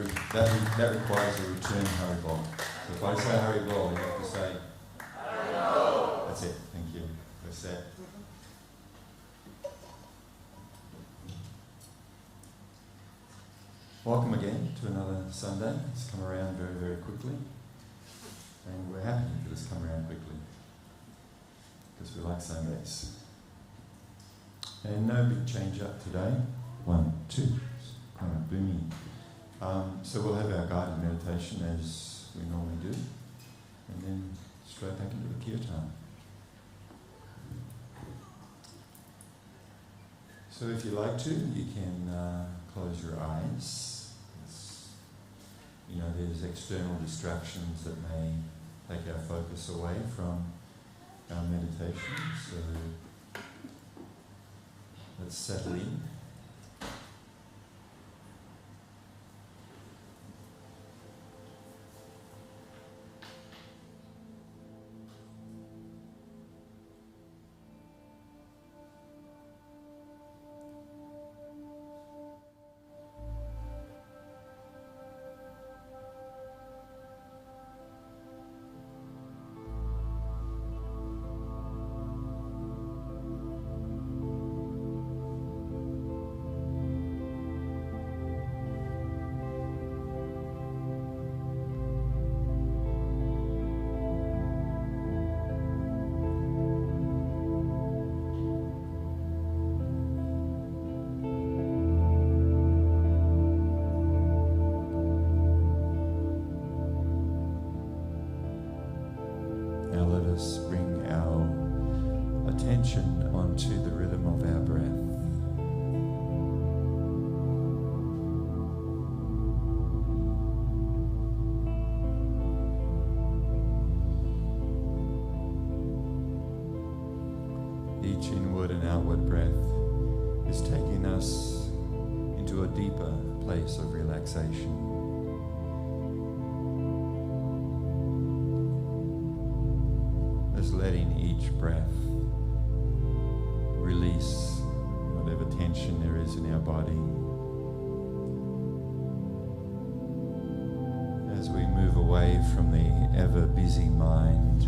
that requires a return Haribol. So if I say Haribol, you have to say Haribol. That's it. Thank you. We're set. Welcome again to another Sunday. It's come around very, very quickly, and we're happy that it's come around quickly because we like Sundays. And no big change up today. 1, 2, kind of booming. So we'll have our guided meditation as we normally do, and then straight back into the Kirtan. So if you like to, you can close your eyes. You know, there's external distractions that may take our focus away from our meditation. So let's settle in. Onto the rhythm of our breath. Each inward and outward breath is taking us into a deeper place of relaxation. As letting each breath release whatever tension there is in our body as we move away from the ever busy mind.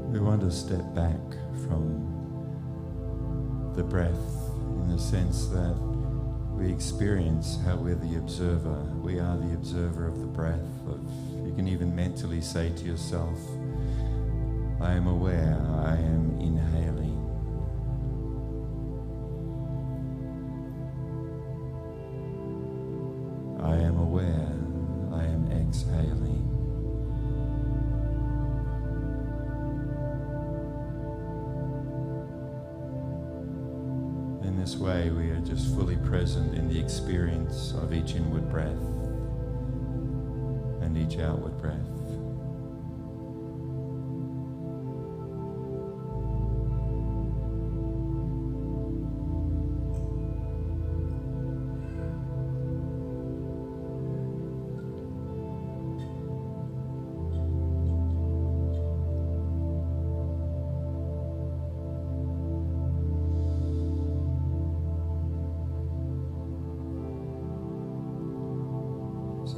We want to step back from the breath in the sense that we experience how we're the observer. We are the observer of the breath. You can even mentally say to yourself, I am aware, I am inhaling. I am aware, I am exhaling. In this way, we are just fully present in the experience of each inward breath and each outward breath.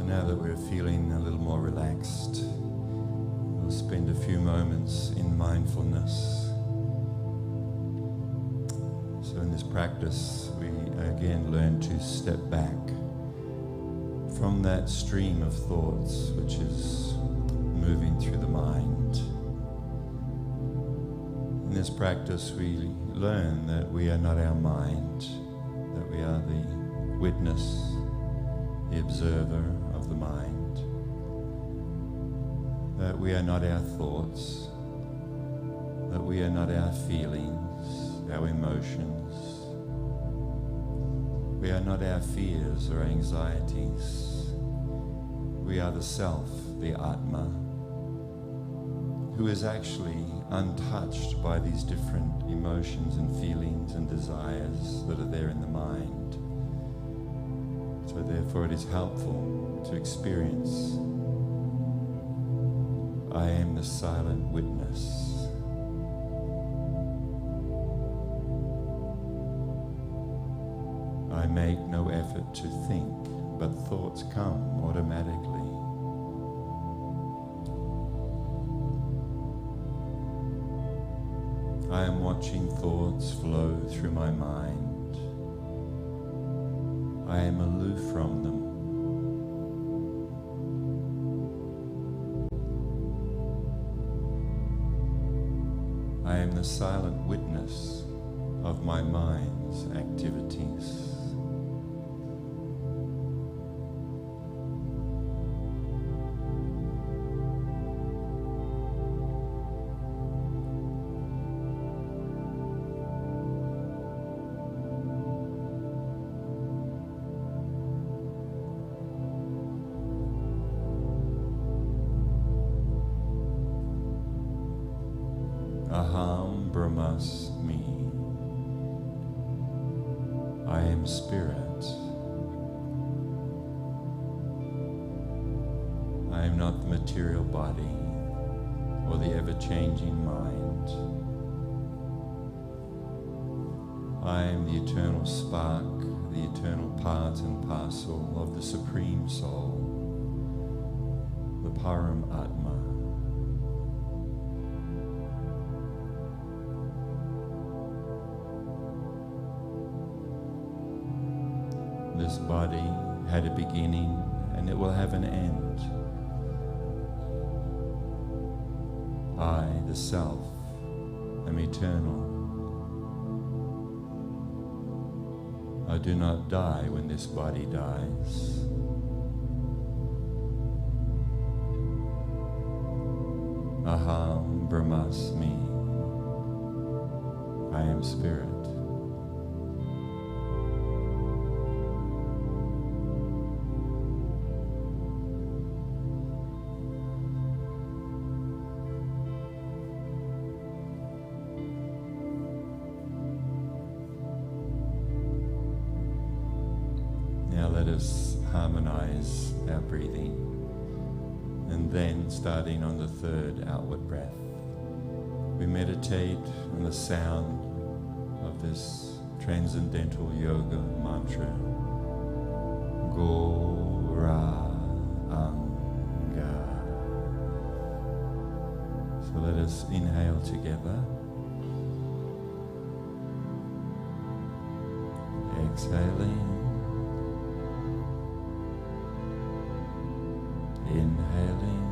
Now that we're feeling a little more relaxed, we'll spend a few moments in mindfulness. So in this practice, we again learn to step back from that stream of thoughts which is moving through the mind. In this practice, we learn that we are not our mind, that we are the witness, the observer of the mind, that we are not our thoughts, that we are not our feelings, our emotions. We are not our fears or anxieties. We are the self, the Atma, who is actually untouched by these different emotions and feelings and desires that are there in the mind. So therefore it is helpful to experience, I am the silent witness. I make no effort to think, but thoughts come automatically. I am watching thoughts flow through my mind. I am aloof from them. I am the silent witness of my mind's activities. Aham Brahmasmi. I am spirit. I am not the material body or the ever-changing mind. I am the eternal spark, the eternal part and parcel of the Supreme Soul, the Param Atma. This body had a beginning and it will have an end. I, the Self, am eternal. I do not die when this body dies. Aham Brahmasmi. I am spirit. Now let us harmonize our breathing, and then starting on the third outward breath, we meditate on the sound of this transcendental yoga mantra, Gora Anga. So let us inhale together, exhaling. Inhaling,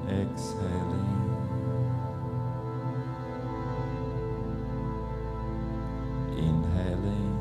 exhaling, inhaling,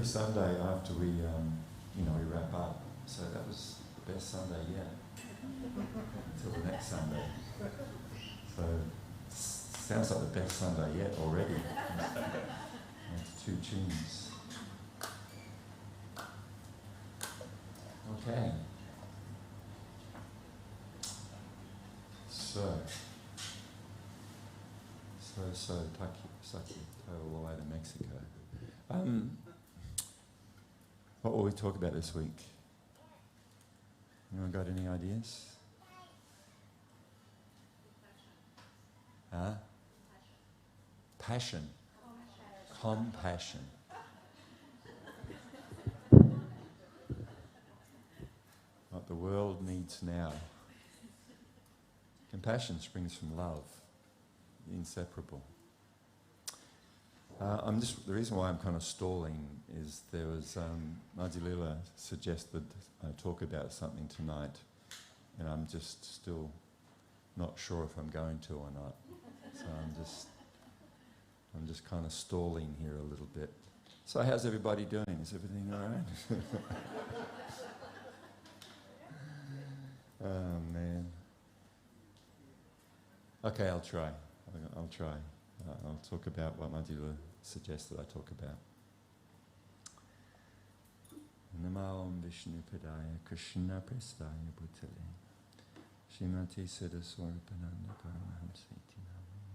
Sunday after we wrap up. So that was the best Sunday yet. Until the next Sunday. So sounds like the best Sunday yet already. That's 2 tunes. Okay. So, Saki, all the way to Mexico. What will we talk about this week? Anyone got any ideas? Huh? Passion. Compassion. What the world needs now. Compassion springs from love, inseparable. The reason why I'm kind of stalling is there was, Majilila suggested I talk about something tonight, and I'm just still not sure if I'm going to or not. So I'm just kind of stalling here a little bit. So how's everybody doing? Is everything all right? Oh man. Okay, I'll try. I'll talk about what Madhula suggested I talk about. Namo Om Vishnu Padaya Krishna Prestaya Bhutale Shrimati Siddhaswarapananda Paramahamsiti Namini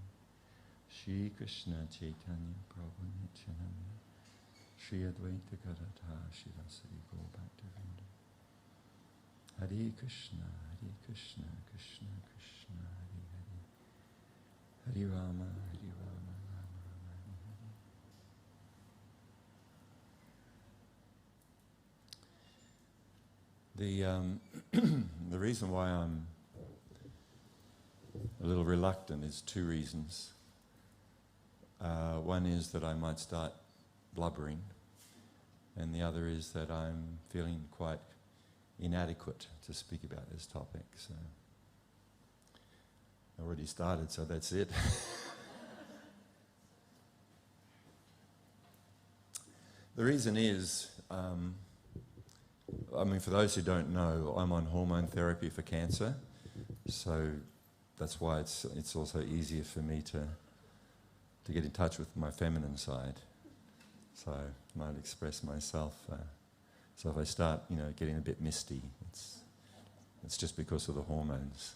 Shri Krishna Chaitanya Prabhu Nityananda Shri Advaita Gadadha Shirasari Gopaktavinda Hare Krishna Krishna Krishna Hare Hare Hare Rama Rama Rama Hare Hare. The reason why I'm a little reluctant is 2 reasons. One is that I might start blubbering, and the other is that I'm feeling quite inadequate to speak about this topic. So I already started, so that's it. The reason is, for those who don't know, I'm on hormone therapy for cancer, so that's why it's also easier for me to get in touch with my feminine side. So I might express myself. So if I start, getting a bit misty, it's just because of the hormones.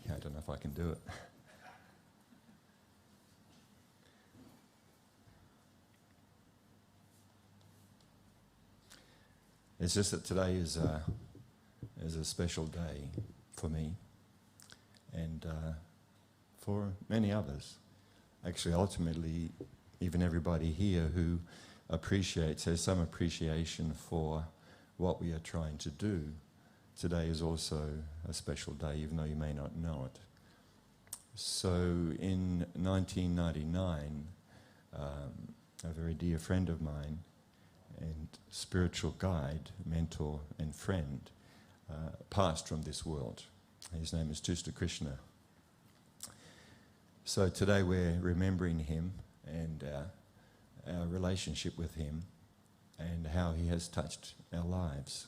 I don't know if I can do it. It's just that today is a special day for me and for many others. Actually, ultimately, even everybody here who has some appreciation for what we are trying to do. Today is also a special day, even though you may not know it. So in 1999, a very dear friend of mine and spiritual guide, mentor and friend passed from this world. His name is Tusta Krishna. So today we're remembering him and our relationship with him and how he has touched our lives.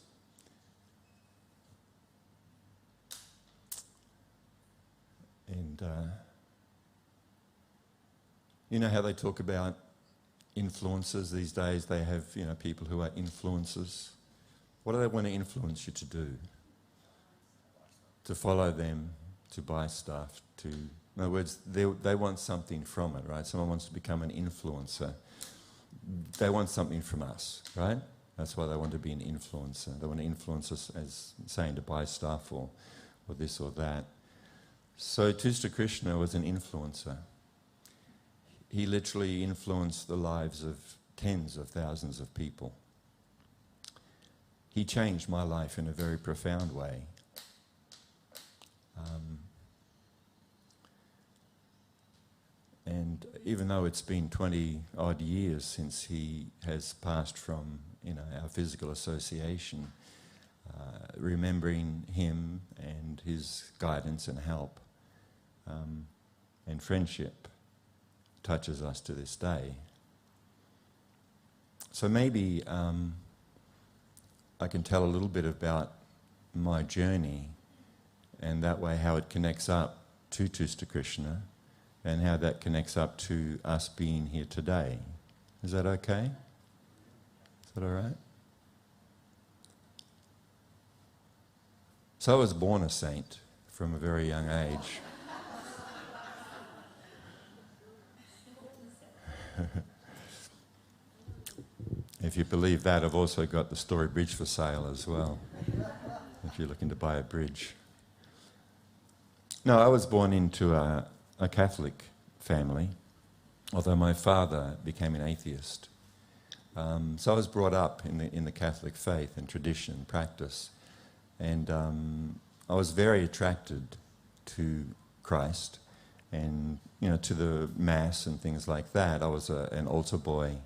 And you know how they talk about influencers these days? They have, people who are influencers. What do they want to influence you to do? To follow them, to buy stuff, in other words, they want something from it, right? Someone wants to become an influencer. They want something from us, right? That's why they want to be an influencer. They want to influence us as saying to buy stuff or this or that. So Tusta Krishna was an influencer. He literally influenced the lives of tens of thousands of people. He changed my life in a very profound way. And even though it's been 20 odd years since he has passed from our physical association, remembering him and his guidance and help. And friendship touches us to this day. So maybe I can tell a little bit about my journey, and that way how it connects up to Tusta Krishna and how that connects up to us being here today. Is that okay? Is that all right? So I was born a saint from a very young age. If you believe that, I've also got the Story Bridge for sale as well, if you're looking to buy a bridge. No, I was born into a Catholic family, although my father became an atheist. So I was brought up in the Catholic faith and tradition, practice, and I was very attracted to Christ and to the Mass and things like that. I was an altar boy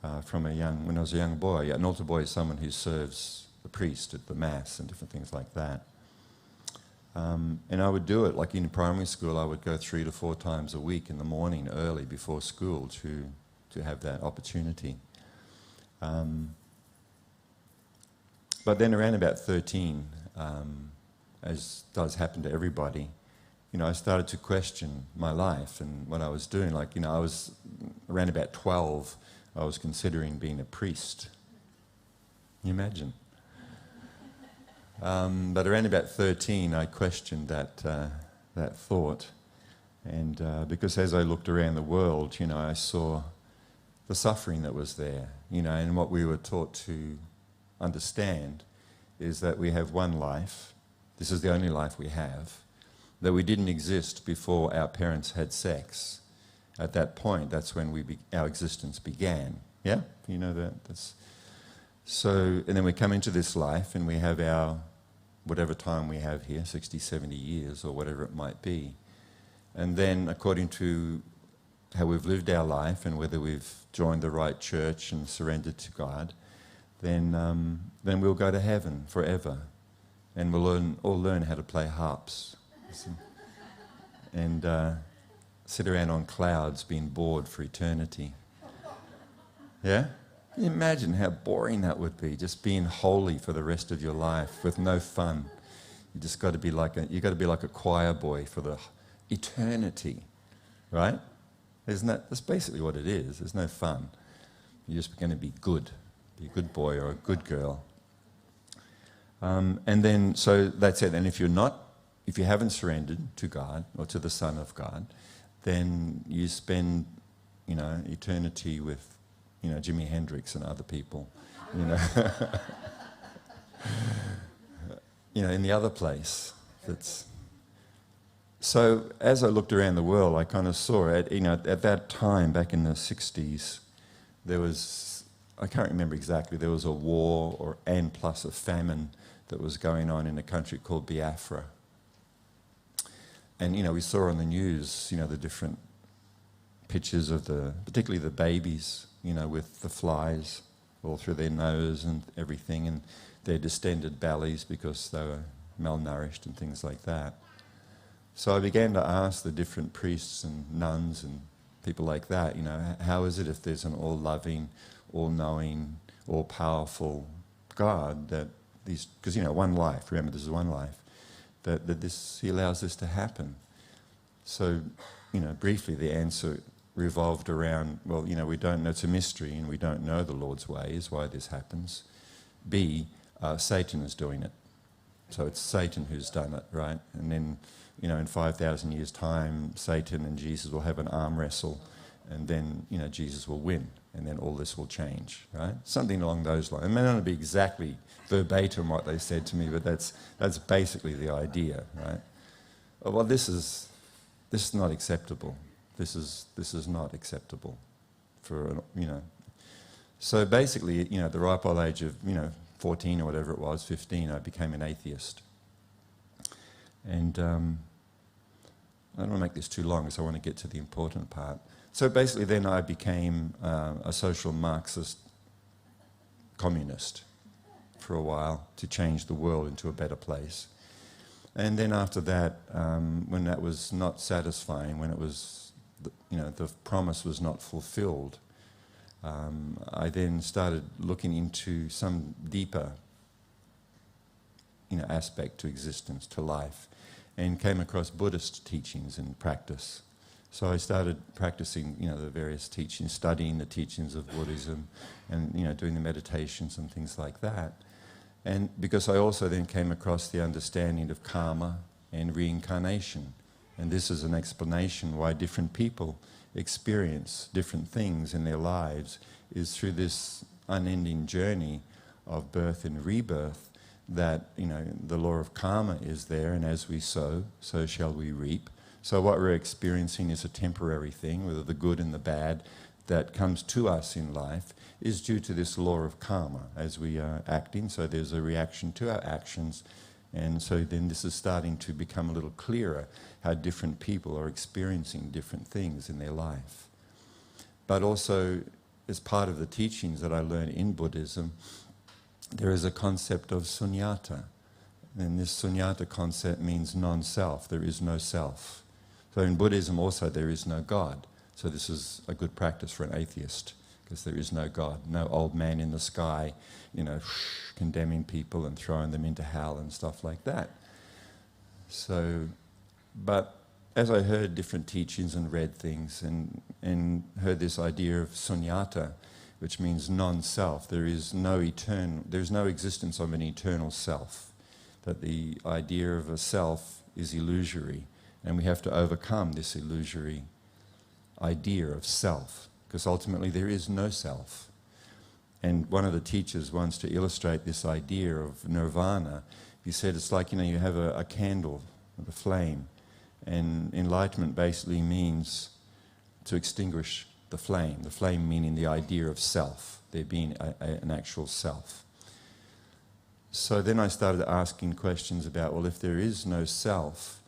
when I was a young boy. An altar boy is someone who serves the priest at the Mass and different things like that. And I would do it, like in primary school, I would go 3 to 4 times a week in the morning early before school to have that opportunity. But then around about 13, as does happen to everybody, I started to question my life and what I was doing. I was around about 12, I was considering being a priest. Can you imagine? But around about 13, I questioned that thought, and because as I looked around the world, I saw the suffering that was there, and what we were taught to understand is that we have one life. This is the only life we have. That we didn't exist before our parents had sex. At that point, that's when our existence began. Yeah, you know that. And then we come into this life, and we have our whatever time we have here, 60, 70 years, or whatever it might be. And then, according to how we've lived our life and whether we've joined the right church and surrendered to God, then we'll go to heaven forever, and we'll all learn how to play harps and sit around on clouds being bored for eternity. Yeah? Can you imagine how boring that would be, just being holy for the rest of your life with no fun? You just got to be like a choir boy for the eternity, right? That's basically what it is. There's no fun. You're just going to be good. Be a good boy or a good girl. And then, so that's it. And if you haven't surrendered to God or to the Son of God, then you spend, eternity with, Jimi Hendrix and other people, in the other place. So as I looked around the world, I kind of saw it. At that time, back in the 60s, there was, I can't remember exactly, there was a war and plus a famine that was going on in a country called Biafra. And, we saw on the news, the different pictures of particularly the babies, with the flies all through their nose and everything, and their distended bellies because they were malnourished and things like that. So I began to ask the different priests and nuns and people like that, how is it if there's an all-loving, all-knowing, all-powerful God that because, one life, remember this is one life, that he allows this to happen. So, briefly the answer revolved around, well, we don't know, it's a mystery and we don't know the Lord's ways, why this happens. B, Satan is doing it. So it's Satan who's done it, right? And then, in 5,000 years' time, Satan and Jesus will have an arm wrestle, and then, Jesus will win, and then all this will change, right? Something along those lines. It may not be exactly verbatim what they said to me, but that's basically the idea, right? Well, this is not acceptable. This is not acceptable for, So basically, at the ripe old age of, 14 or whatever it was, 15, I became an atheist. And I don't want to make this too long because I want to get to the important part. So basically then I became a social Marxist communist for a while to change the world into a better place. And then after that, when that was not satisfying, when it was, the promise was not fulfilled, I then started looking into some deeper, aspect to existence, to life, and came across Buddhist teachings and practice. So I started practicing, the various teachings, studying the teachings of Buddhism, and doing the meditations and things like that. And because I also then came across the understanding of karma and reincarnation, and this is an explanation why different people experience different things in their lives, is through this unending journey of birth and rebirth, that the law of karma is there, and as we sow, so shall we reap. So what we're experiencing is a temporary thing, whether the good and the bad that comes to us in life is due to this law of karma as we are acting. So there's a reaction to our actions, and so then this is starting to become a little clearer how different people are experiencing different things in their life. But also, as part of the teachings that I learned in Buddhism, there is a concept of sunyata. And this sunyata concept means non-self. There is no self. So in Buddhism also there is no God. So this is a good practice for an atheist, because there is no God. No old man in the sky, condemning people and throwing them into hell and stuff like that. So, but as I heard different teachings and read things and heard this idea of sunyata, which means non-self, there is no existence of an eternal self, that the idea of a self is illusory, and we have to overcome this illusory idea of self, because ultimately there is no self. And one of the teachers wants to illustrate this idea of nirvana. He said it's like, you have a candle, a flame, and enlightenment basically means to extinguish the flame meaning the idea of self, there being an actual self. So then I started asking questions about, well, if there is no self,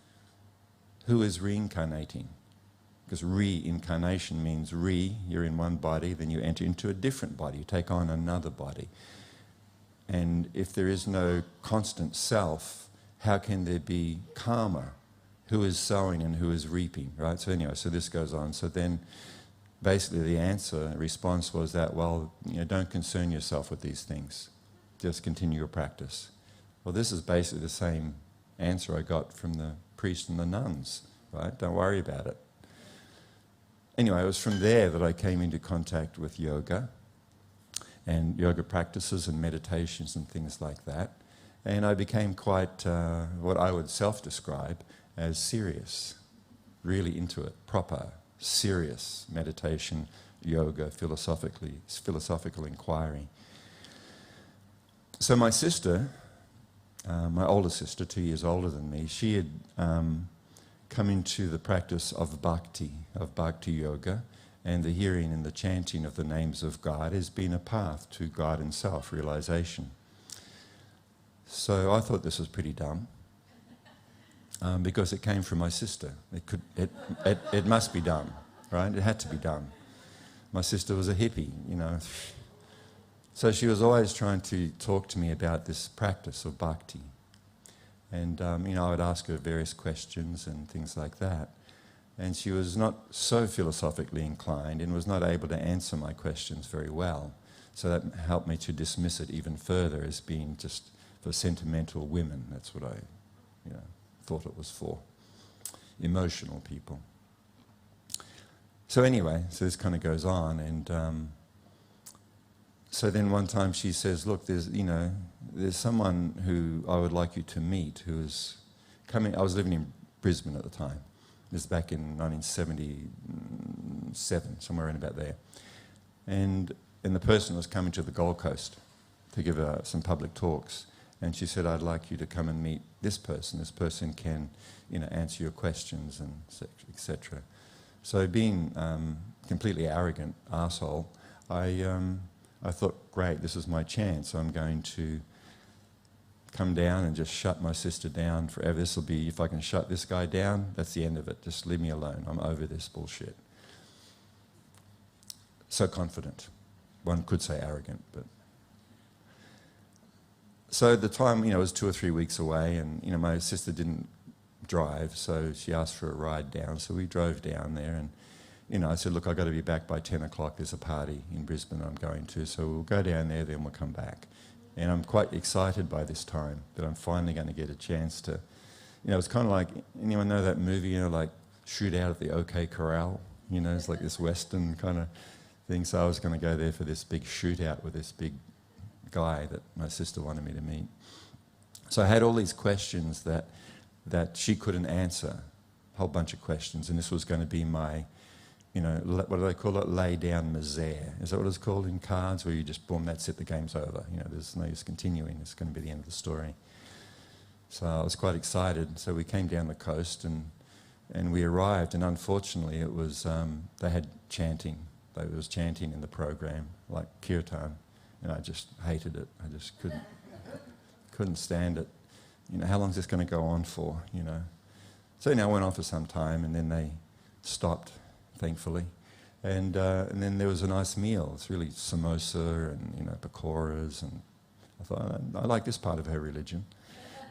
who is reincarnating? Because reincarnation means you're in one body, then you enter into a different body, you take on another body. And if there is no constant self, how can there be karma? Who is sowing and who is reaping, right? So anyway, so this goes on. So then basically the response was that, well, don't concern yourself with these things. Just continue your practice. Well, this is basically the same answer I got from the priests and the nuns, right? Don't worry about it. Anyway, it was from there that I came into contact with yoga and yoga practices and meditations and things like that. And I became quite what I would self-describe as serious, really into it, proper, serious meditation, yoga, philosophical inquiry. So my sister, my older sister, 2 years older than me, she had come into the practice of bhakti yoga, and the hearing and the chanting of the names of God has been a path to God and self-realization. So I thought this was pretty dumb, because it came from my sister. It must be dumb, right? It had to be dumb. My sister was a hippie, So she was always trying to talk to me about this practice of bhakti. And, I would ask her various questions and things like that. And she was not so philosophically inclined and was not able to answer my questions very well. So that helped me to dismiss it even further as being just for sentimental women. That's what I thought it was for. Emotional people. So anyway, so this kind of goes on, and so then one time she says, look, there's someone who I would like you to meet who is coming. I was living in Brisbane at the time. This is back in 1977, somewhere around about there. And the person was coming to the Gold Coast to give some public talks. And she said, I'd like you to come and meet this person. This person can, answer your questions and etc. So being completely arrogant arsehole, I thought, great, this is my chance. I'm going to come down and just shut my sister down forever. This will be, if I can shut this guy down, that's the end of it. Just leave me alone. I'm over this bullshit. So confident. One could say arrogant, but... So the time, it was 2 or 3 weeks away, and, my sister didn't drive, so she asked for a ride down. So we drove down there, and, I said, look, I've got to be back by 10 o'clock. There's a party in Brisbane I'm going to, so we'll go down there, then we'll come back. And I'm quite excited by this time that I'm finally going to get a chance to, it's kind of like, anyone know that movie, like Shootout at the OK Corral? It's like this Western kind of thing. So I was going to go there for this big shootout with this big guy that my sister wanted me to meet. So I had all these questions that she couldn't answer, a whole bunch of questions, and this was going to be my, what do they call it, lay down misère. Is that what it's called in cards, where you just, boom, that's it, the game's over. There's no use continuing, it's going to be the end of the story. So I was quite excited. So we came down the coast and we arrived, and unfortunately it was, they had chanting. There was chanting in the program, like Kirtan, and I just hated it. I just couldn't stand it. How long is this going to go on for, So it went on for some time, and then they stopped, thankfully. And then there was a nice meal. It's really samosa and, pakoras, and I thought, I like this part of her religion,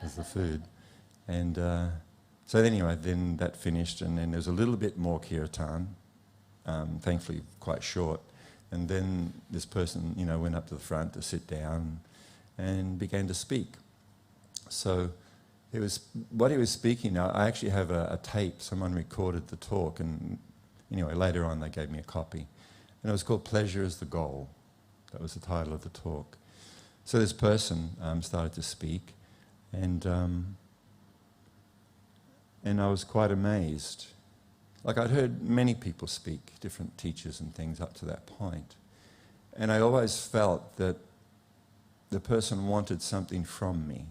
is the food. And so anyway, then that finished, and then there was a little bit more kirtan, thankfully quite short. And then this person, went up to the front to sit down and began to speak. So it was what he was speaking now. I actually have a tape. Someone recorded the talk, and anyway, later on they gave me a copy. And it was called Pleasure is the Goal. That was the title of the talk. So this person started to speak, and I was quite amazed. Like, I'd heard many people speak, different teachers and things up to that point. And I always felt that the person wanted something from me.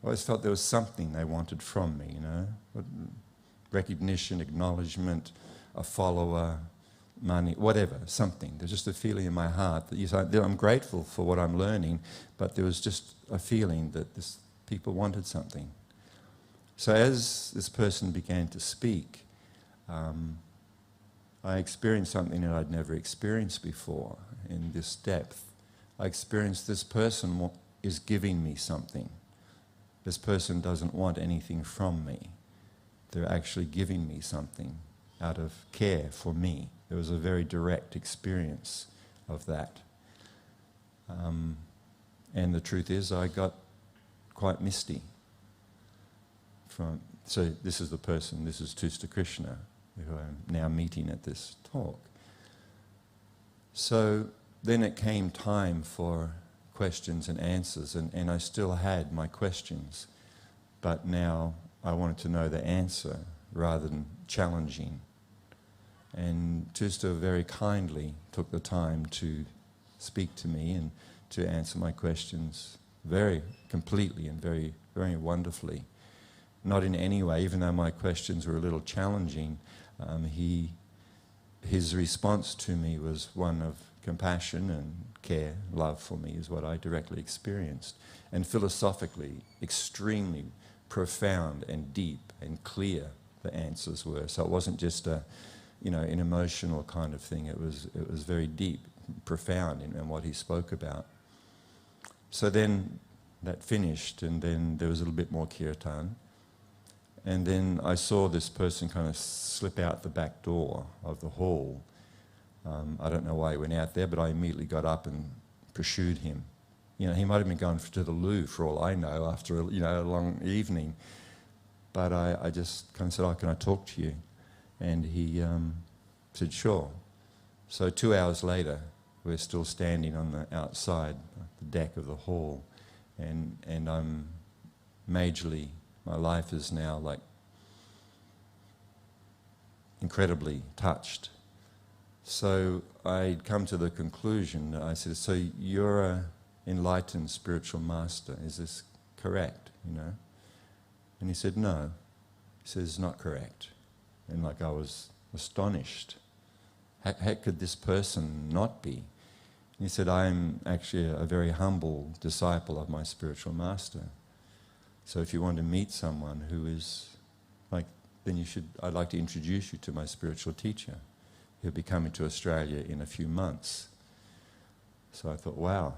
I always felt there was something they wanted from me, recognition, acknowledgement, a follower, money, whatever, something. There's just a feeling in my heart that I'm grateful for what I'm learning, but there was just a feeling that people wanted something. So as this person began to speak, I experienced something that I'd never experienced before in this depth. I experienced this person is giving me something. This person doesn't want anything from me. They're actually giving me something out of care for me. There was a very direct experience of that. And the truth is, I got quite misty. So this is the person, this is Tusta Krishna, who I'm now meeting at this talk. So then it came time for questions and answers, and I still had my questions, but now I wanted to know the answer rather than challenging. And Tusta very kindly took the time to speak to me and to answer my questions very completely and very, very wonderfully. Not in any way, even though my questions were a little challenging, his response to me was one of compassion and care, love for me is what I directly experienced. And philosophically, extremely profound and deep and clear the answers were. So it wasn't just an emotional kind of thing. It was very deep, profound in what he spoke about. So then that finished, and then there was a little bit more kirtan. And then I saw this person kind of slip out the back door of the hall. I don't know why he went out there, but I immediately got up and pursued him. He might have been going to the loo for all I know after a long evening. But I just kind of said, can I talk to you? And he said, sure. So 2 hours later, we're still standing on the outside, the deck of the hall. And I'm majorly, my life is now like incredibly touched. So I'd come to the conclusion, I said, so you're an enlightened spiritual master, is this correct, And he said, no. He says, it's not correct. And I was astonished. How could this person not be? And he said, I'm actually a very humble disciple of my spiritual master. So if you want to meet someone who is then I'd like to introduce you to my spiritual teacher. He'll be coming to Australia in a few months. So I thought, wow,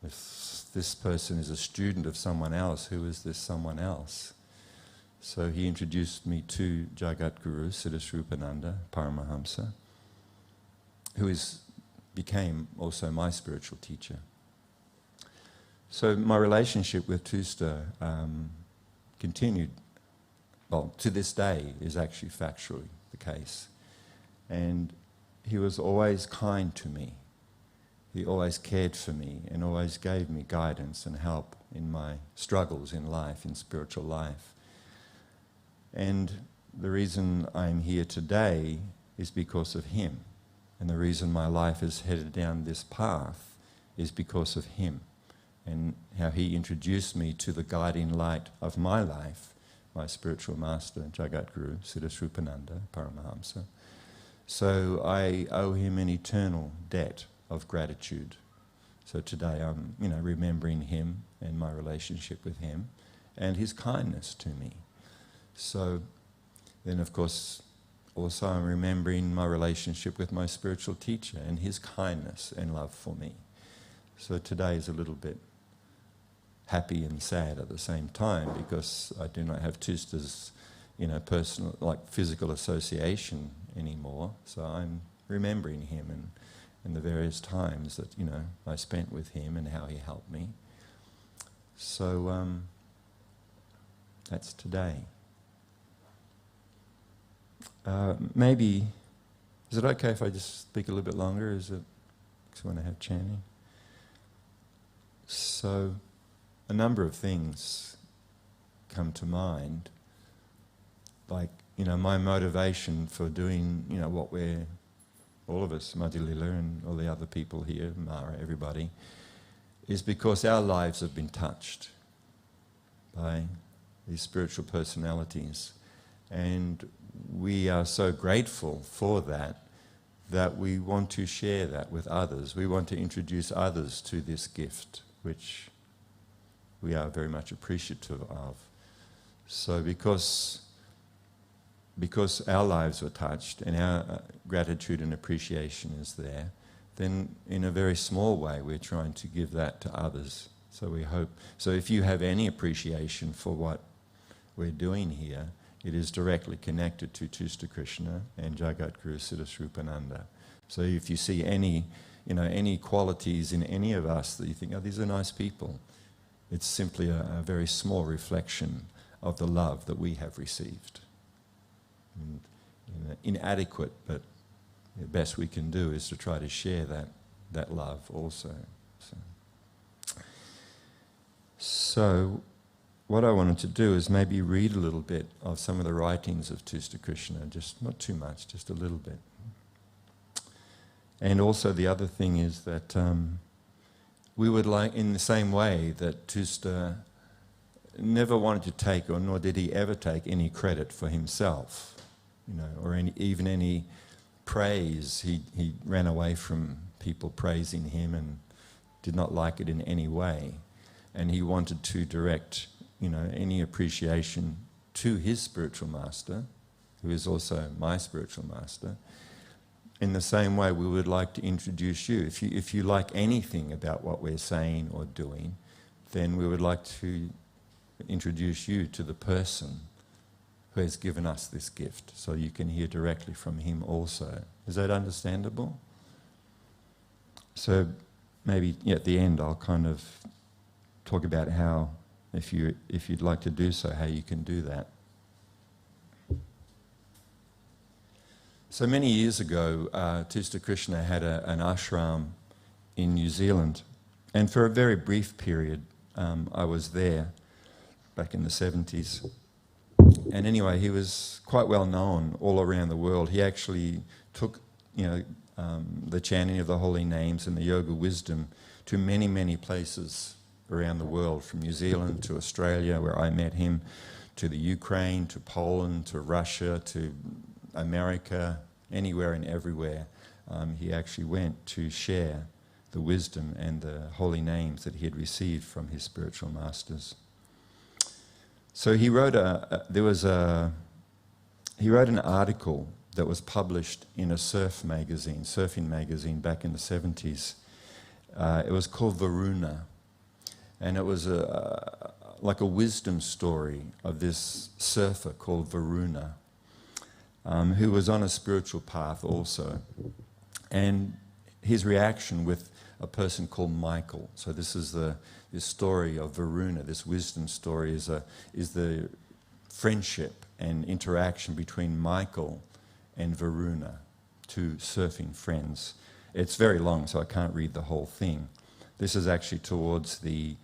If this person is a student of someone else, who is this someone else? So he introduced me to Jagat Guru, Siddhaswarupananda Paramahamsa, who became also my spiritual teacher. So my relationship with Tusta continued, well, to this day is actually factually the case. And he was always kind to me. He always cared for me and always gave me guidance and help in my struggles in life, in spiritual life. And the reason I'm here today is because of him. And the reason my life is headed down this path is because of him and how he introduced me to the guiding light of my life, my spiritual master, Jagat Guru, Siddhaswarupananda Paramahamsa. So I owe him an eternal debt of gratitude. So today I'm, remembering him and my relationship with him and his kindness to me. So then, of course, also I'm remembering my relationship with my spiritual teacher and his kindness and love for me. So today is a little bit happy and sad at the same time because I do not have Tusta's, personal, like physical association anymore. So I'm remembering him and the various times that, I spent with him and how he helped me. So that's today. Maybe, is it okay if I just speak a little bit longer? Is it, because I want to have chanting? So, a number of things come to mind, like, my motivation for doing, what all of us, Madhulila and all the other people here, Mara, everybody, is because our lives have been touched by these spiritual personalities. And we are so grateful for that we want to share that with others. We want to introduce others to this gift, which we are very much appreciative of. So because our lives were touched and our gratitude and appreciation is there, then in a very small way we're trying to give that to others. So we hope, so if you have any appreciation for what we're doing here, it is directly connected to Tusta Krishna and Jagat Guru Siddhaswarupananda. So if you see any qualities in any of us that you think, oh, these are nice people, it's simply a very small reflection of the love that we have received. And, inadequate, but the best we can do is to try to share that love also. So what I wanted to do is maybe read a little bit of some of the writings of Tusta Krishna, just not too much, just a little bit. And also the other thing is that we would like, in the same way that Tusta never wanted to take, or nor did he ever take any credit for himself, or even any praise. He ran away from people praising him and did not like it in any way. And he wanted to direct any appreciation to his spiritual master, who is also my spiritual master. In the same way, we would like to introduce you. If you like anything about what we're saying or doing, then we would like to introduce you to the person who has given us this gift, so you can hear directly from him also. Is that understandable? So maybe at the end I'll kind of talk about how, if you'd like to do so, how you can do that. So many years ago, Tusta Krishna had an ashram in New Zealand, and for a very brief period I was there back in the 70s. And anyway, he was quite well known all around the world. He actually took the chanting of the holy names and the yoga wisdom to many, many places around the world, from New Zealand to Australia, where I met him, to the Ukraine, to Poland, to Russia, to America, anywhere and everywhere. He actually went to share the wisdom and the holy names that he had received from his spiritual masters. So he wrote an article that was published in a surfing magazine back in the 70s. It was called Varuna, and it was like a wisdom story of this surfer called Varuna, who was on a spiritual path also. And his reaction with a person called Michael. So this is this story of Varuna, this wisdom story is the friendship and interaction between Michael and Varuna, two surfing friends. It's very long, so I can't read the whole thing. This is actually towards the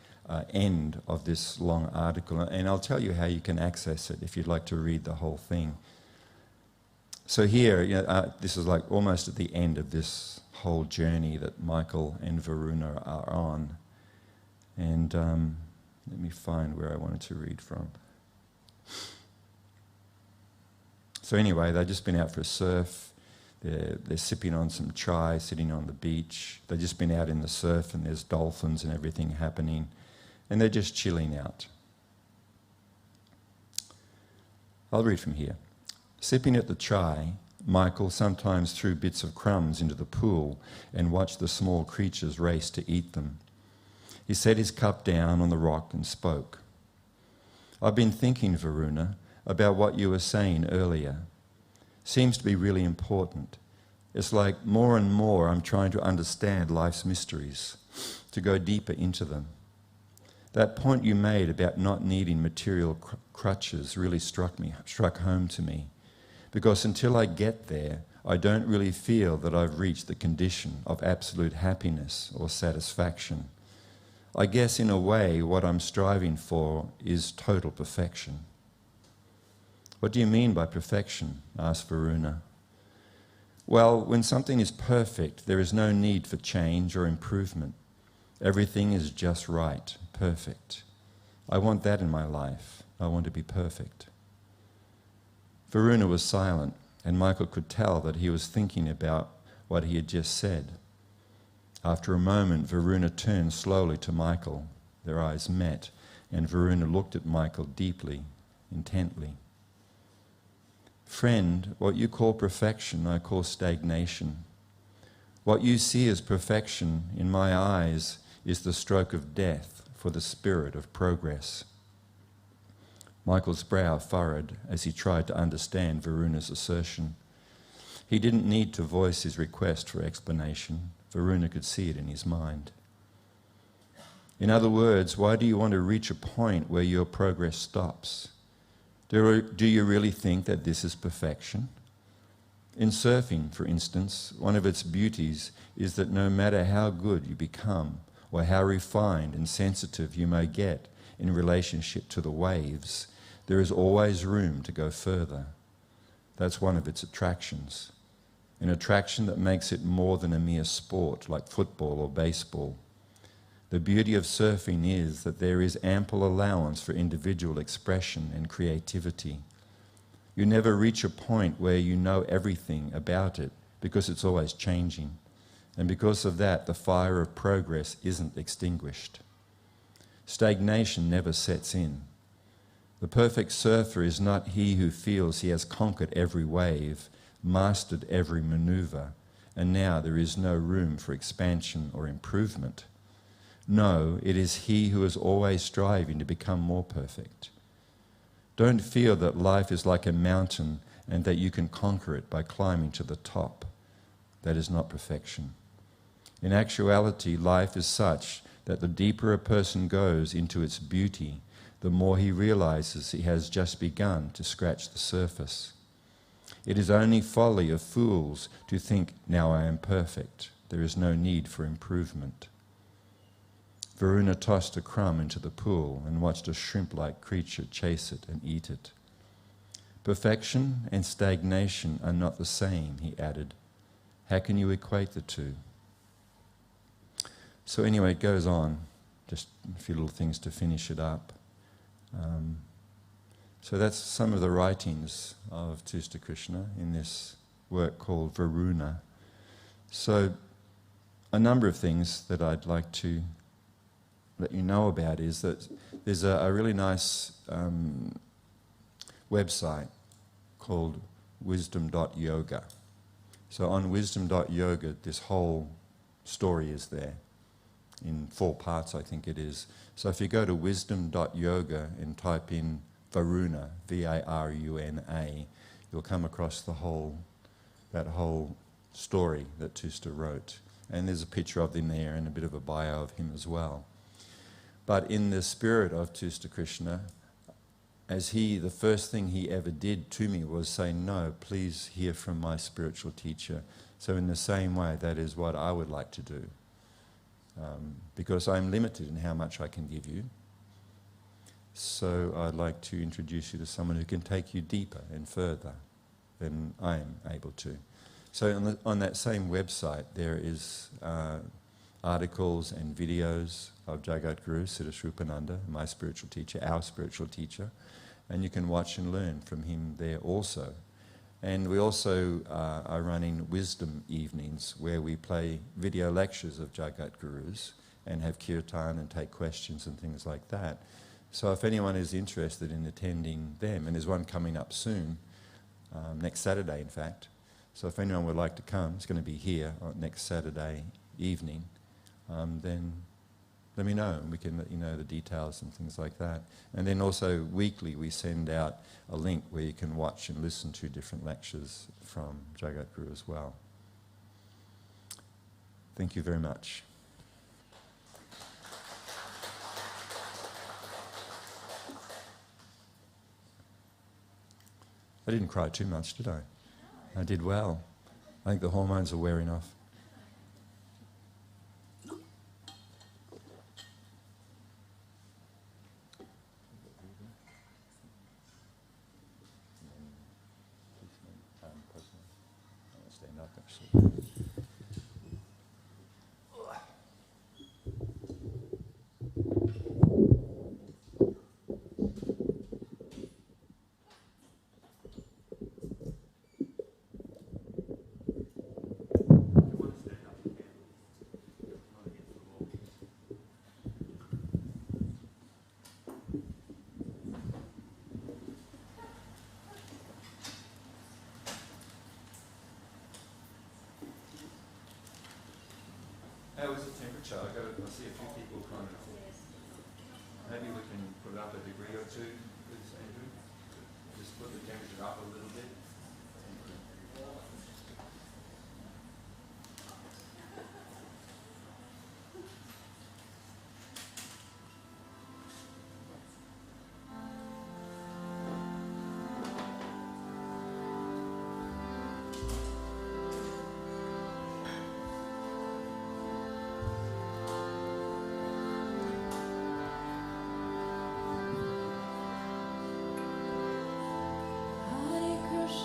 end of this long article, and I'll tell you how you can access it if you'd like to read the whole thing. So here, this is like almost at the end of this whole journey that Michael and Varuna are on. And let me find where I wanted to read from. So anyway, they've just been out for a surf. They're sipping on some chai, sitting on the beach. They've just been out in the surf and there's dolphins and everything happening. And they're just chilling out. I'll read from here. Sipping at the chai, Michael sometimes threw bits of crumbs into the pool and watched the small creatures race to eat them. He set his cup down on the rock and spoke. I've been thinking, Varuna, about what you were saying earlier. Seems to be really important. It's like more and more I'm trying to understand life's mysteries, to go deeper into them. That point you made about not needing material crutches really struck home to me. Because until I get there, I don't really feel that I've reached the condition of absolute happiness or satisfaction. I guess in a way what I'm striving for is total perfection. What do you mean by perfection? Asked Varuna. Well, when something is perfect, there is no need for change or improvement. Everything is just right, perfect. I want that in my life. I want to be perfect. Varuna was silent, and Michael could tell that he was thinking about what he had just said. After a moment, Varuna turned slowly to Michael. Their eyes met, and Varuna looked at Michael deeply, intently. Friend, what you call perfection, I call stagnation. What you see as perfection, in my eyes, is the stroke of death for the spirit of progress. Michael's brow furrowed as he tried to understand Varuna's assertion. He didn't need to voice his request for explanation. Varuna could see it in his mind. In other words, why do you want to reach a point where your progress stops? Do you really think that this is perfection? In surfing, for instance, one of its beauties is that no matter how good you become or how refined and sensitive you may get in relationship to the waves, there is always room to go further. That's one of its attractions, an attraction that makes it more than a mere sport like football or baseball. The beauty of surfing is that there is ample allowance for individual expression and creativity. You never reach a point where you know everything about it because it's always changing. And because of that, the fire of progress isn't extinguished. Stagnation never sets in. The perfect surfer is not he who feels he has conquered every wave, mastered every maneuver, and now there is no room for expansion or improvement. No, it is he who is always striving to become more perfect. Don't feel that life is like a mountain and that you can conquer it by climbing to the top. That is not perfection. In actuality, life is such that the deeper a person goes into its beauty, the more he realizes he has just begun to scratch the surface. It is only folly of fools to think, now I am perfect. There is no need for improvement. Varuna tossed a crumb into the pool and watched a shrimp-like creature chase it and eat it. Perfection and stagnation are not the same, he added. How can you equate the two? So anyway, it goes on. Just a few little things to finish it up. So that's some of the writings of Tusta Krishna in this work called Varuna. So a number of things that I'd like to let you know about is that there's a really nice website called wisdom.yoga. So on wisdom.yoga, this whole story is there. in 4 parts, I think it is. So if you go to wisdom.yoga and type in Varuna, V-A-R-U-N-A, you'll come across that whole story that Tusta wrote. And there's a picture of him there and a bit of a bio of him as well. But in the spirit of Tusta Krishna, the first thing he ever did to me was say, no, please hear from my spiritual teacher. So in the same way, that is what I would like to do. Because I'm limited in how much I can give you. So I'd like to introduce you to someone who can take you deeper and further than I am able to. So on that same website, there is articles and videos of Jagat Guru Siddhasrupananda, my spiritual teacher, our spiritual teacher, and you can watch and learn from him there also. And we also are running wisdom evenings where we play video lectures of Jagat Gurus and have Kirtan and take questions and things like that. So if anyone is interested in attending them, and there's one coming up soon, next Saturday in fact, so if anyone would like to come, it's going to be here on next Saturday evening, then let me know and we can let you know the details and things like that. And then also weekly we send out a link where you can watch and listen to different lectures from Jagat Guru as well. Thank you very much. I didn't cry too much, did I? I did well. I think the hormones are wearing off. Stand up actually. How is the temperature? I see a few people kind of. Maybe we can put it up a degree or two, please, Andrew. Just put the temperature up a little bit. Hare Krishna.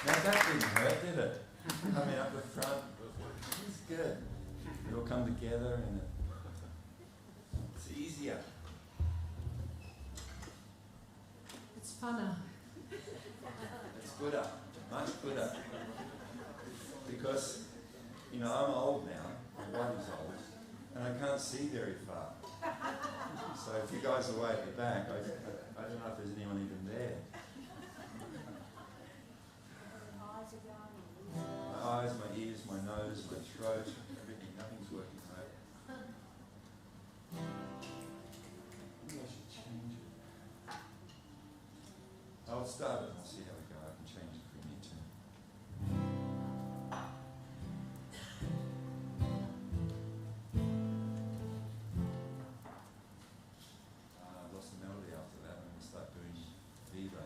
Now that didn't hurt, did it? Coming up the front, it's good. We all come together and it's easier. It's funner. It's gooder, much gooder. Because, you know, I'm old now, my body's old, and I can't see very far. So if you guys are way at the back, I don't know if there's anyone even there. My eyes, my ears, my nose, my throat, everything, nothing's working right. Maybe I should change it. I'll start it and see how we go. I can change it if we need to. I've lost the melody after that. I'm going to start doing Viva.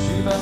Shiva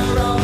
Hare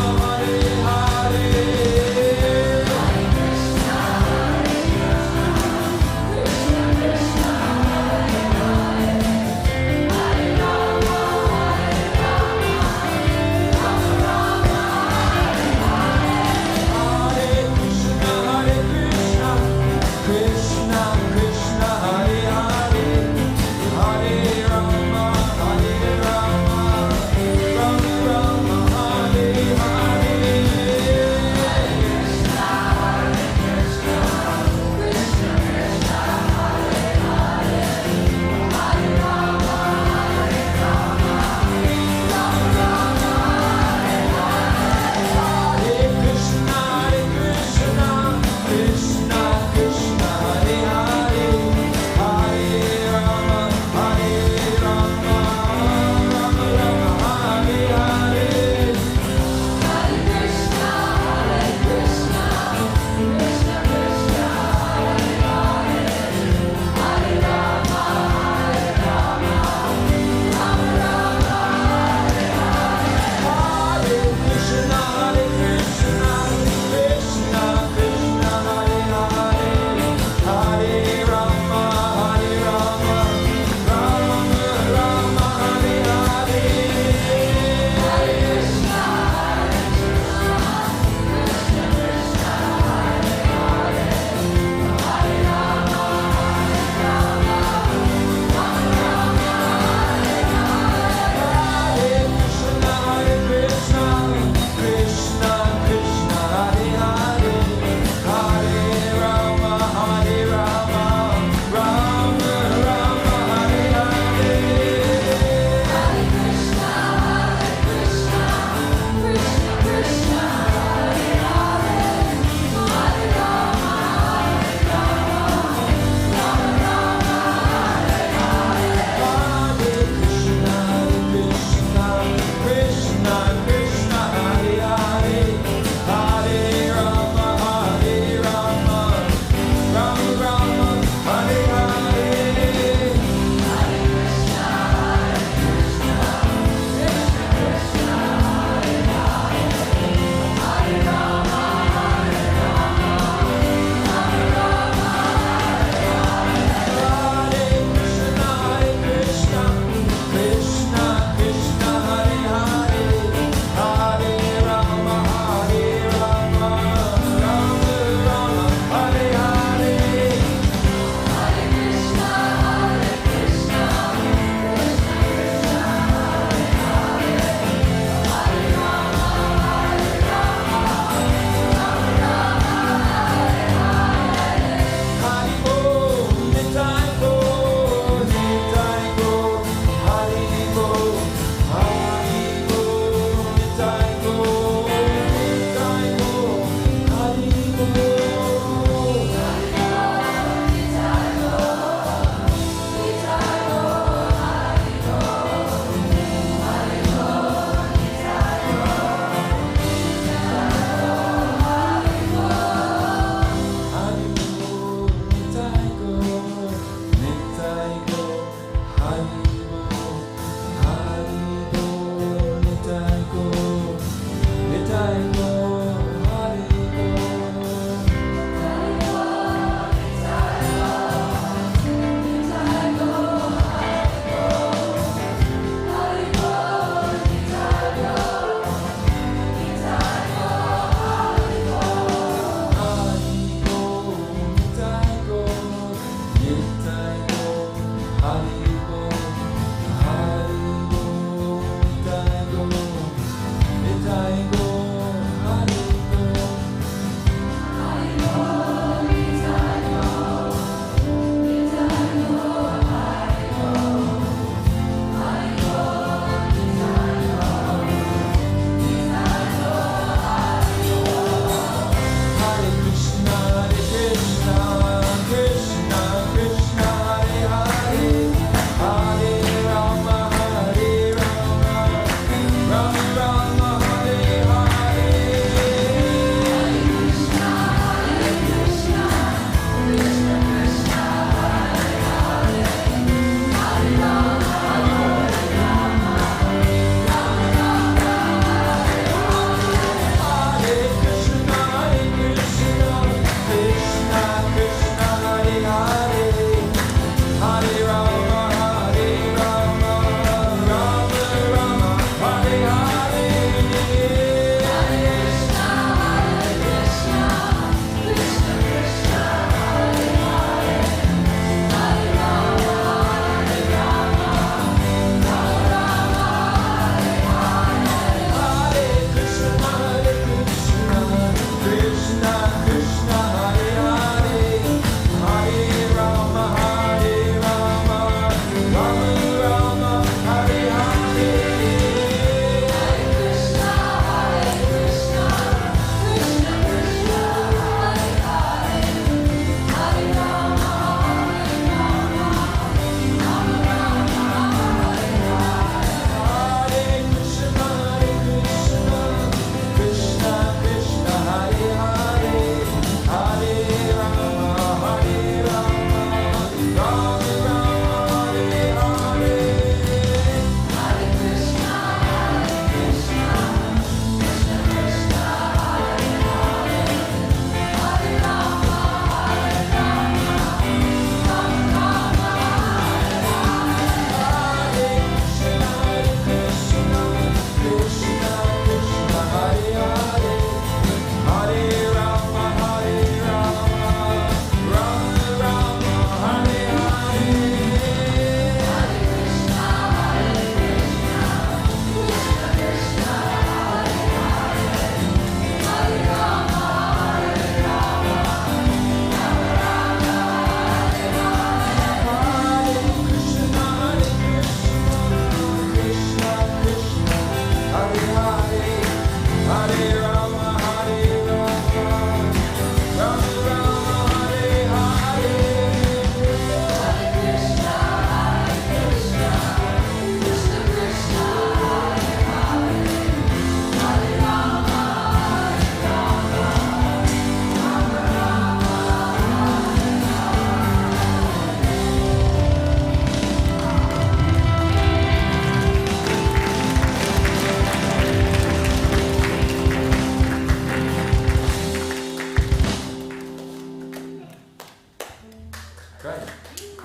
Great.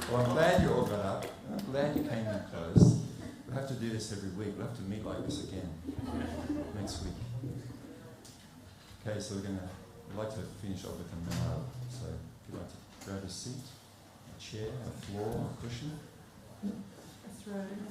Well, I'm glad you all got up. I'm glad you came in close. We'll have to do this every week. We'll have to meet like this again next week. Okay, so we'd like to finish off with a mala. So if you'd like to grab a seat, a chair, a floor, a cushion. A throne.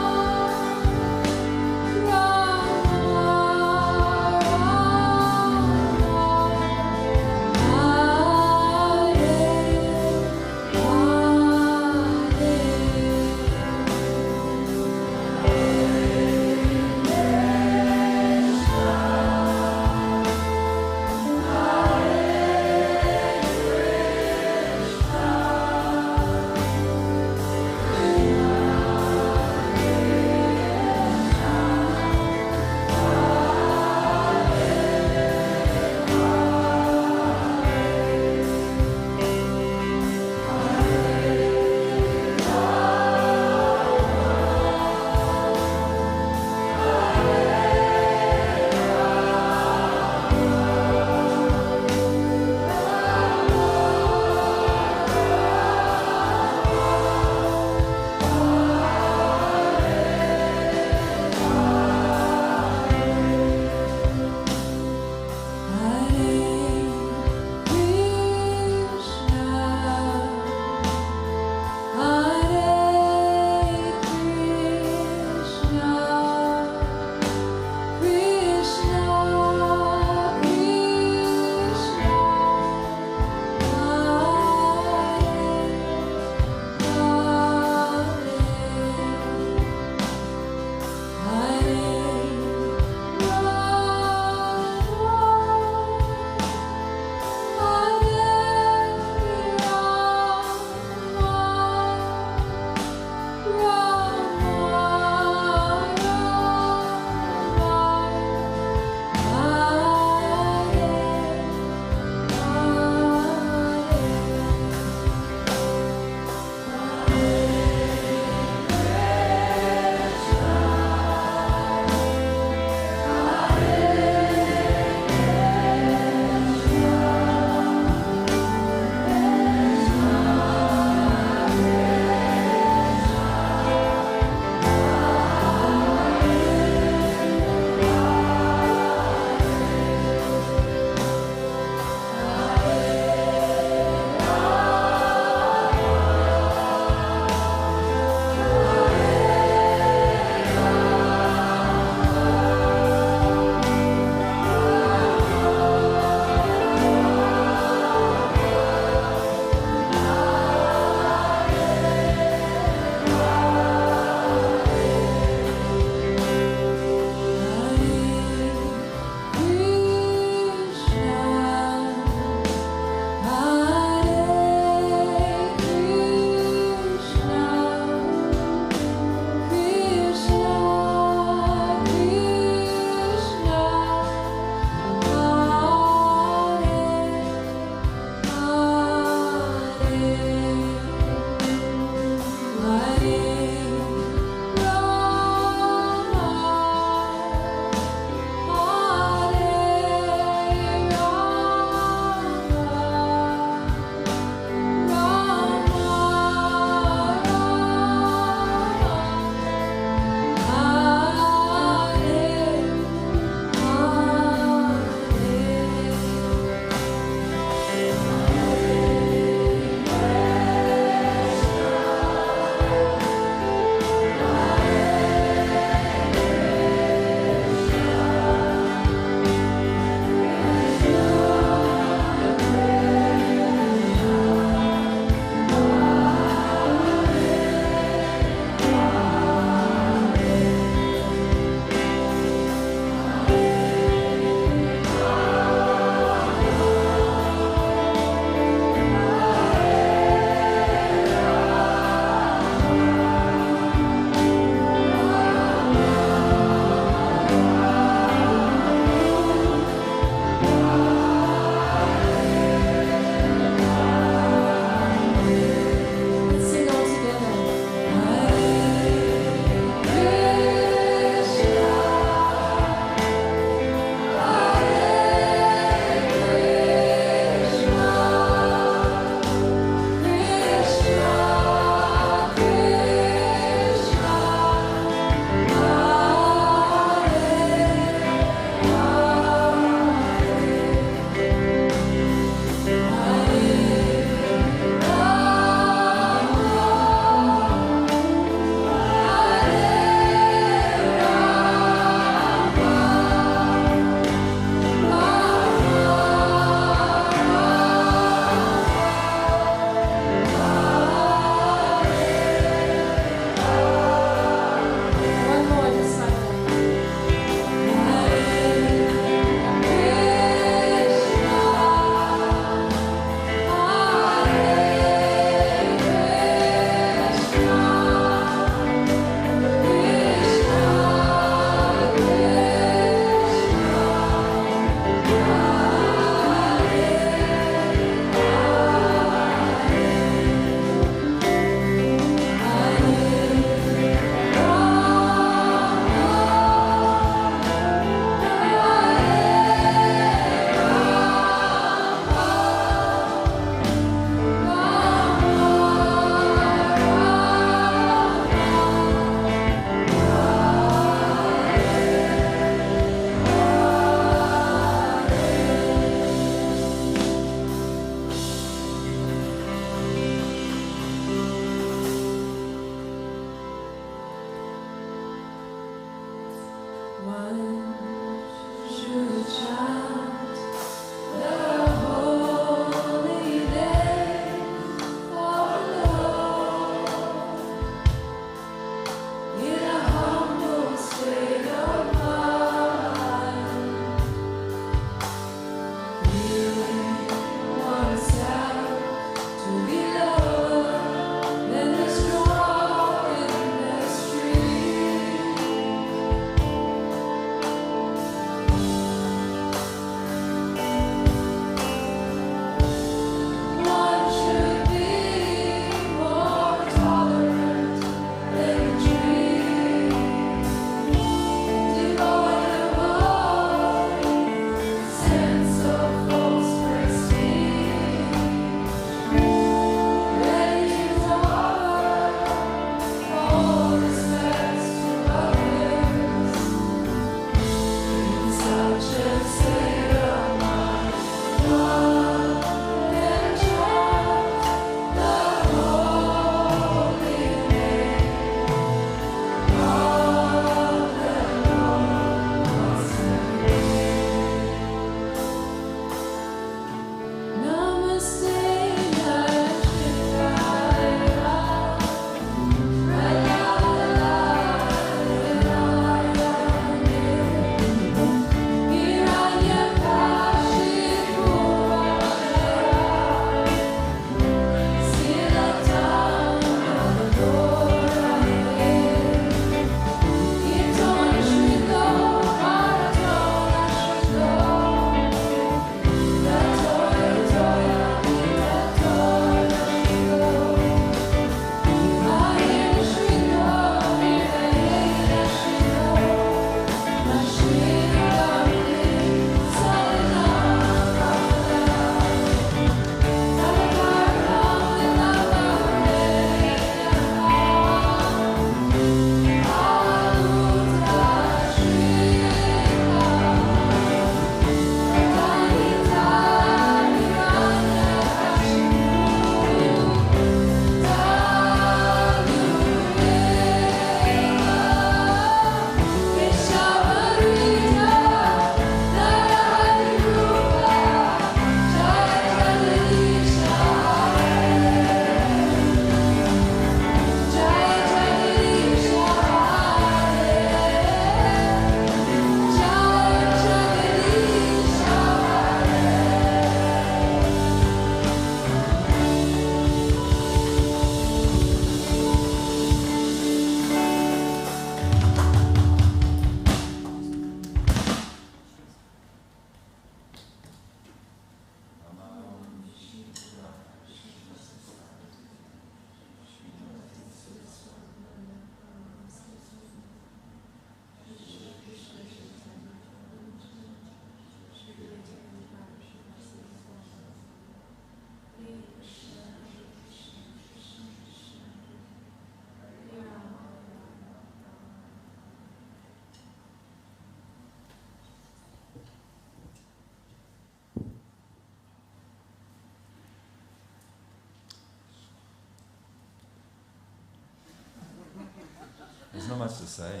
much to say.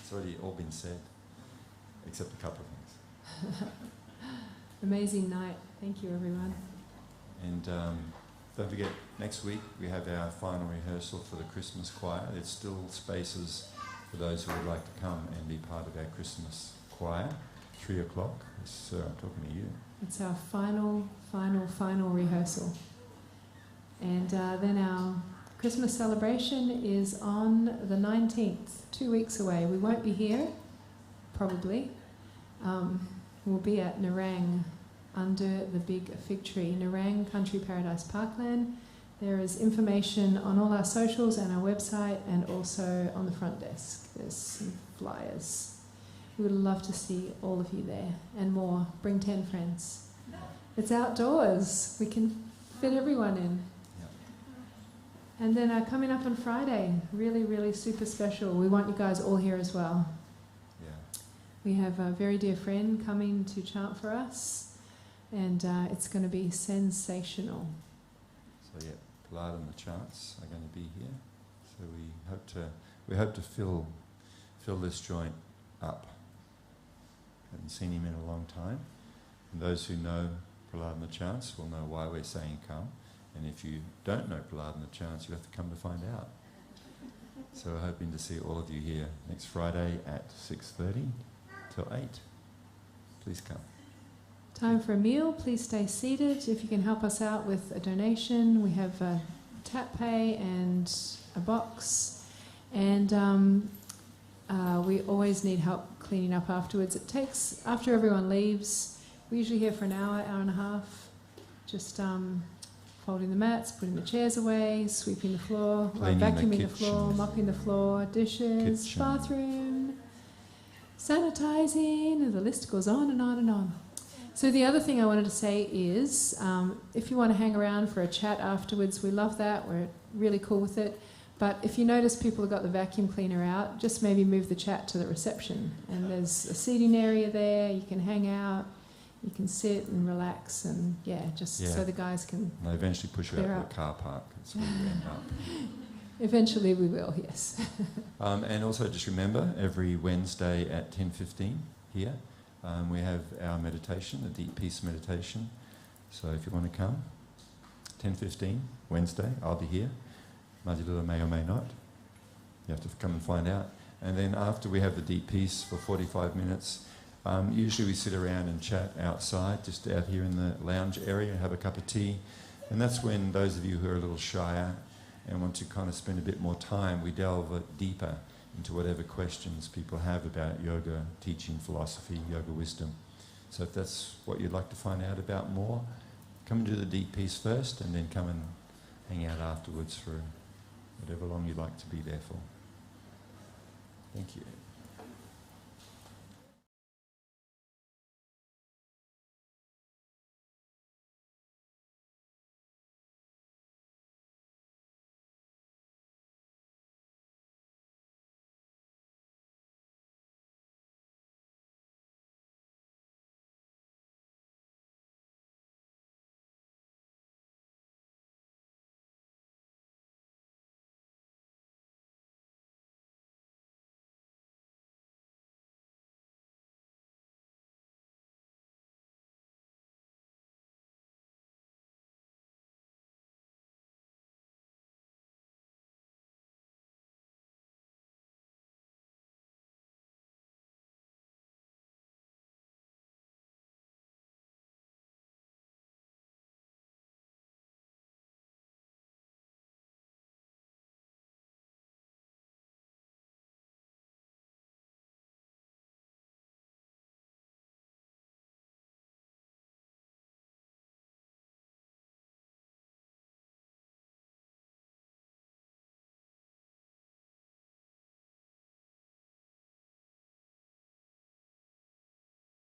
It's already all been said, except a couple of things. Amazing night. Thank you, everyone. And don't forget, next week we have our final rehearsal for the Christmas choir. There's still spaces for those who would like to come and be part of our Christmas choir. 3 o'clock. Sir, I'm talking to you. It's our final rehearsal. And then our Christmas celebration is on the 19th, 2 weeks away. We won't be here, probably. We'll be at Nerang, under the big fig tree, Nerang Country Paradise Parkland. There is information on all our socials and our website, and also on the front desk. There's some flyers. We would love to see all of you there, and more. Bring 10 friends. It's outdoors. We can fit everyone in. And then coming up on Friday, really, really super special. We want you guys all here as well. Yeah. We have a very dear friend coming to chant for us, and it's going to be sensational. So yeah, Prahlad and the chants are going to be here. So we hope to fill this joint up. Haven't seen him in a long time. And those who know Prahlad and the chants will know why we're saying come. And if you don't know Prahlad and the chants, you have to come to find out. So we're hoping to see all of you here next Friday at 6:30 till 8. Please come. Time for a meal. Please stay seated. If you can help us out with a donation, we have a tap pay and a box. And we always need help cleaning up afterwards. It takes, after everyone leaves, we're usually here for an hour and a half, just folding the mats, putting the chairs away, sweeping the floor, vacuuming the floor, mopping the floor, dishes, bathroom, sanitizing, and the list goes on and on and on. So the other thing I wanted to say is, if you want to hang around for a chat afterwards, we love that. We're really cool with it. But if you notice people have got the vacuum cleaner out, just maybe move the chat to the reception. And there's a seating area there. You can hang out. You can sit and relax, and so the guys can. And they eventually push you out to the car park. That's where you end up. Eventually we will, yes. And also just remember, every Wednesday at 10:15 here, we have our meditation, the Deep Peace meditation. So if you want to come, 10:15 Wednesday, I'll be here. Madhulila may or may not. You have to come and find out. And then after we have the Deep Peace for 45 minutes, usually we sit around and chat outside, just out here in the lounge area, have a cup of tea. And that's when those of you who are a little shyer and want to kind of spend a bit more time, we delve deeper into whatever questions people have about yoga, teaching, philosophy, yoga wisdom. So if that's what you'd like to find out about more, come and do the Deep Peace first, and then come and hang out afterwards for whatever long you'd like to be there for. Thank you.